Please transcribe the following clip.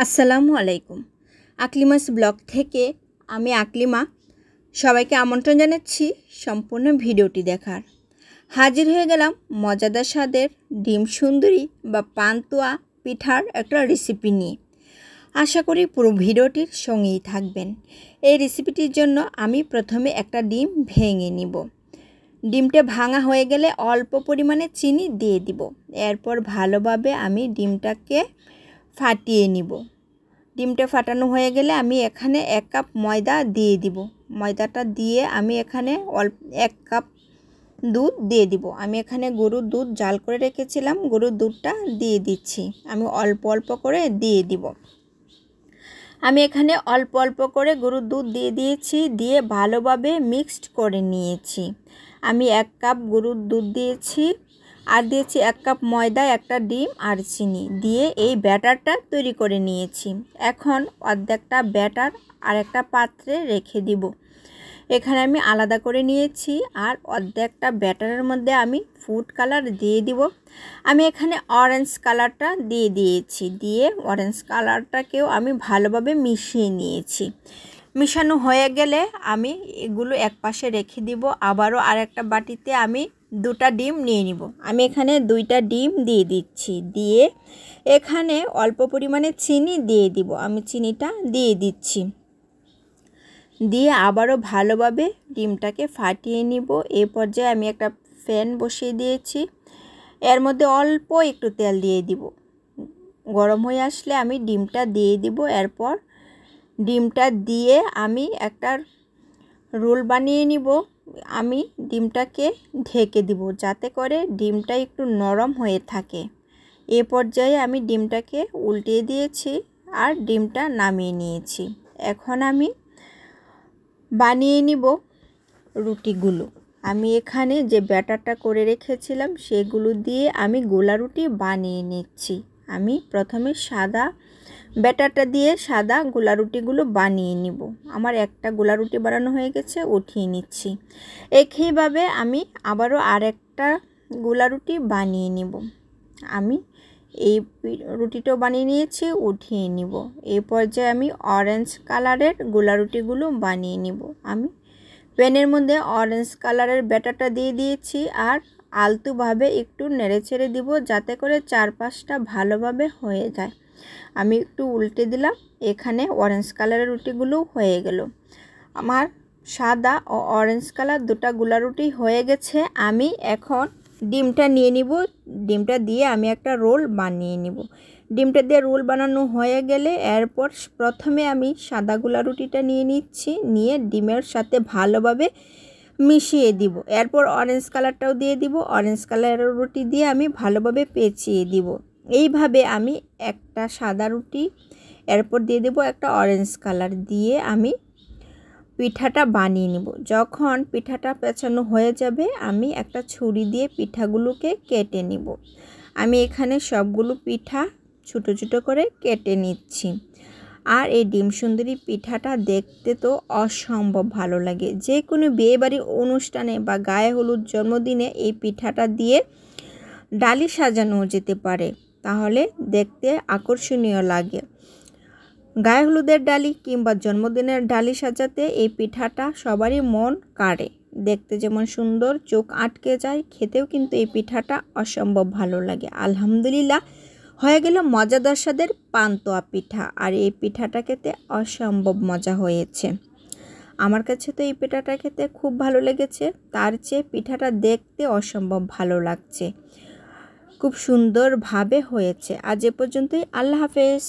আসসালামু আলাইকুম। আকলিমাস ব্লগ থেকে আমি আকলিমা সবাইকে আমন্ত্রণ জানাচ্ছি সম্পূর্ণ ভিডিওটি দেখার। হাজির হয়ে গেলাম মজাদার স্বাদের ডিম সুন্দরী বা পান্তুয়া পিঠার একটা রেসিপি নিয়ে। আশা করি পুরো ভিডিওটির সঙ্গেই থাকবেন। এই রেসিপিটির জন্য আমি প্রথমে একটা ডিম ভেঙে নিব। ডিমটা ভাঙা হয়ে গেলে অল্প পরিমাণে চিনি দিয়ে দিব। এরপর ভালোভাবে আমি ডিমটাকে ফাটিয়ে নিব। ডিমটা ফাটানো হয়ে গেলে আমি এখানে 1 কাপ ময়দা দিয়ে দিব। ময়দাটা দিয়ে আমি এখানে 1 কাপ দুধ দিয়ে দিব। আমি এখানে গরুর দুধ জাল করে রেখেছিলাম, গরুর দুধটা দিয়ে দিচ্ছি। আমি অল্প অল্প করে দিয়ে দিব। আমি এখানে অল্প অল্প করে গরুর দুধ দিয়ে দিয়েছি, দিয়ে ভালোভাবে মিক্সড করে নিয়েছি। আমি 1 কাপ গরুর দুধ দিয়েছি, আর দিয়েছি 1 কাপ ময়দা, একটা ডিম আর চিনি দিয়ে এই ব্যাটারটা তৈরি করে নিয়েছি। এখন অর্ধেকটা ব্যাটার আর একটা পাত্রে রেখে দিব। এখানে আমি আলাদা করে নিয়েছি, আর অর্ধেকটা ব্যাটারের মধ্যে আমি ফুড কালার দিয়ে দিব। আমি এখানে অরেঞ্জ কালারটা দিয়ে দিয়েছি, দিয়ে অরেঞ্জ কালারটাকেও আমি ভালোভাবে মিশিয়ে নিয়েছি। মিশানো হয়ে গেলে আমি এগুলো এক পাশে রেখে দিব। আবারও আরেকটা বাটিতে আমি 2টা ডিম নিয়ে নিব। আমি এখানে 2টা ডিম দিয়ে দিচ্ছি, দিয়ে এখানে অল্প পরিমাণে চিনি দিয়ে দিব। আমি চিনিটা দিয়ে দিচ্ছি, দিয়ে আবারও ভালোভাবে ডিমটাকে ফাটিয়ে নিব। এই পর্যায়ে আমি একটা প্যান বসিয়ে দিয়েছি, এর মধ্যে অল্প একটু তেল দিয়ে দিব। গরম হয়ে আসলে আমি ডিমটা দিয়ে দিব। এরপর ডিমটা দিয়ে আমি একটা রোল বানিয়ে নিব। আমি ডিমটাকে ঢেকে দিব যাতে করে ডিমটা একটু নরম হয়ে থাকে। এই পর্যায়ে আমি ডিমটাকে উল্টিয়ে দিয়েছি আর ডিমটা নামিয়ে নিয়েছি। এখন আমি বানিয়ে নিব রুটিগুলো। আমি এখানে যে ব্যাটারটা করে রেখেছিলাম সেগুলো দিয়ে আমি গোলা রুটি বানিয়ে নিচ্ছি। আমি প্রথমে সাদা ব্যাটারটা দিয়ে সাদা গোলা রুটিগুলো বানিয়ে নিব। আমার একটা গোলা রুটি বানানো হয়ে গেছে, উঠিয়ে নিচ্ছি। একইভাবে আমি আবারও আরেকটা গোলা রুটি বানিয়ে নিব। আমি এই রুটিটাও বানিয়ে নিয়েছি, উঠিয়ে নিব। এই পর্যায়ে আমি অরেঞ্জ কালারের গোলা রুটিগুলো বানিয়ে নিব। আমি প্যানের মধ্যে অরেঞ্জ কালারের ব্যাটারটা দিয়ে দিয়েছি, আর আলতোভাবে একটু নেড়েচেড়ে দিব যাতে করে চারপাশটা ভালোভাবে হয়ে যায়। আমি একটু উল্টে দিলাম। এখানে অরেঞ্জ কালারের রুটিগুলো হয়ে গেল। আমার সাদা ও অরেঞ্জ কালার 2টা গোলা রুটি হয়ে গেছে। আমি এখন ডিমটা নিয়ে নিব। ডিমটা দিয়ে আমি একটা রোল বানিয়ে নিব। ডিমটা দিয়ে রোল বানানো হয়ে গেলে এরপর প্রথমে আমি সাদা গোলা রুটিটা নিয়ে নিচ্ছি, নিয়ে ডিমের সাথে ভালোভাবে মিশিয়ে দিব। এরপর অরেঞ্জ কালারটাও দিয়ে দিব। অরেঞ্জ কালারের রুটি দিয়ে আমি ভালোভাবে পেঁচিয়ে দিব। এইভাবে আমি একটা সাদা রুটি, এরপর দিয়ে দেব একটা অরেঞ্জ কালার, দিয়ে আমি পিঠাটা বানিয়ে নিব। যখন পিঠাটা পেঁচানো হয়ে যাবে আমি একটা ছুরি দিয়ে পিঠাগুলোকে কেটে নিব। আমি এখানে সবগুলো পিঠা ছোটো ছোটো করে কেটে নিচ্ছি। আর এই ডিম সুন্দরী পিঠাটা দেখতে তো অসম্ভব ভালো লাগে। যে কোনো বিয়েবাড়ি অনুষ্ঠানে বা গায়ে হলুদ জন্মদিনে এই পিঠাটা দিয়ে ডালি সাজানো যেতে পারে, তাহলে দেখতে আকর্ষণীয় লাগে। গায়ে হলুদের ডালি কিংবা জন্মদিনের ডালি সাজাতে এই পিঠাটা সবারই মন কাড়ে। দেখতে যেমন সুন্দর, চোখ আটকে যায়, খেতেও কিন্তু এই পিঠাটা অসম্ভব ভালো লাগে। আলহামদুলিল্লাহ, হয়ে গেল মজাদার স্বাদের পান্তুয়া পিঠা। আর এই পিঠাটা খেতে অসম্ভব মজা হয়েছে। আমার কাছে তো এই পিঠাটা খেতে খুব ভালো লেগেছে, তার চেয়ে পিঠাটা দেখতে অসম্ভব ভালো লাগছে। খুব সুন্দরভাবে হয়েছে। আজ এ পর্যন্তই। আল্লাহ হাফেজ।